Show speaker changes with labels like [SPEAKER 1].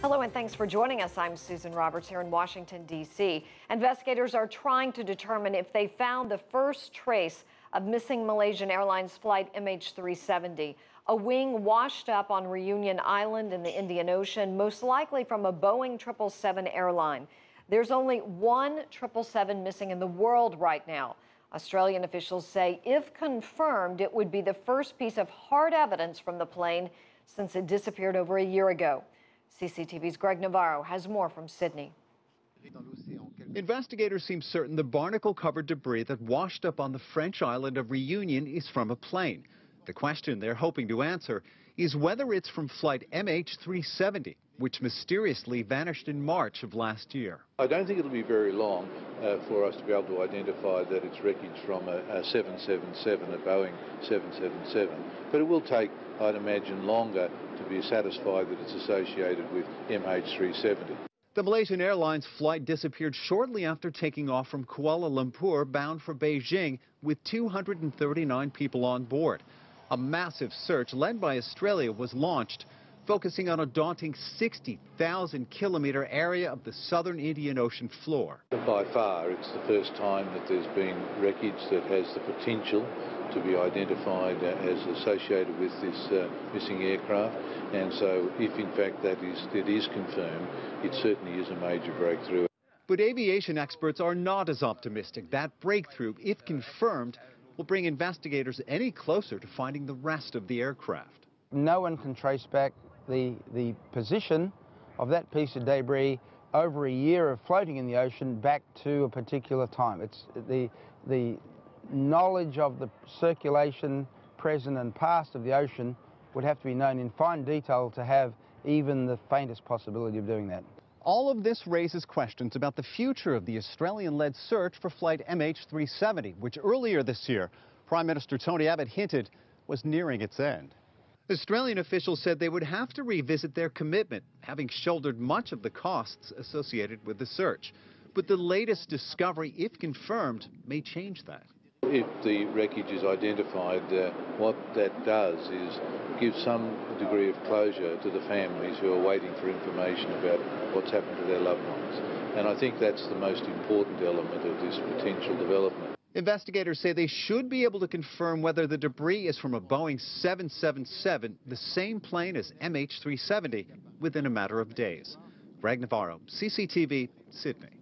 [SPEAKER 1] Hello and thanks for joining us. I'm Susan Roberts here in Washington, D.C. Investigators are trying to determine if they found the first trace of missing Malaysian Airlines Flight MH 370, a wing washed up on Reunion Island in the Indian Ocean, most likely from a Boeing 777 airline. There's only one 777 missing in the world right now. Australian officials say if confirmed, it would be the first piece of hard evidence from the plane since it disappeared over a year ago. CCTV's Greg Navarro has more from Sydney.
[SPEAKER 2] Investigators seem certain the barnacle-covered debris that washed up on the French island of Reunion is from a plane. The question they're hoping to answer is whether it's from flight MH 370, which mysteriously vanished in March of last year.
[SPEAKER 3] I don't think it'll be very long for us to be able to identify that it's wreckage from a 777, a Boeing 777. But it will take, I'd imagine, longer to be satisfied that it's associated with MH 370.
[SPEAKER 2] The Malaysian Airlines flight disappeared shortly after taking off from Kuala Lumpur bound for Beijing with 239 people on board. A massive search led by Australia was launched, focusing on a daunting 60,000-kilometre area of the southern Indian Ocean floor.
[SPEAKER 3] By far, it's the first time that there's been wreckage that has the potential to be identified as associated with this missing aircraft. And so, if in fact it is confirmed, it certainly is a major breakthrough.
[SPEAKER 2] But aviation experts are not as optimistic. That breakthrough, if confirmed, will bring investigators any closer to finding the rest of the aircraft.
[SPEAKER 4] No one can trace back the position of that piece of debris over a year of floating in the ocean back to a particular time. It's the knowledge of the circulation present and past of the ocean would have to be known in fine detail to have even the faintest possibility of doing that.
[SPEAKER 2] All of this raises questions about the future of the Australian-led search for flight MH 370, which earlier this year, Prime Minister Tony Abbott hinted was nearing its end. Australian officials said they would have to revisit their commitment, having shouldered much of the costs associated with the search. But the latest discovery, if confirmed, may change that.
[SPEAKER 3] If the wreckage is identified, what that does is give some degree of closure to the families who are waiting for information about what's happened to their loved ones. And I think that's the most important element of this potential development.
[SPEAKER 2] Investigators say they should be able to confirm whether the debris is from a Boeing 777, the same plane as MH 370, within a matter of days. Greg Navarro, CCTV, Sydney.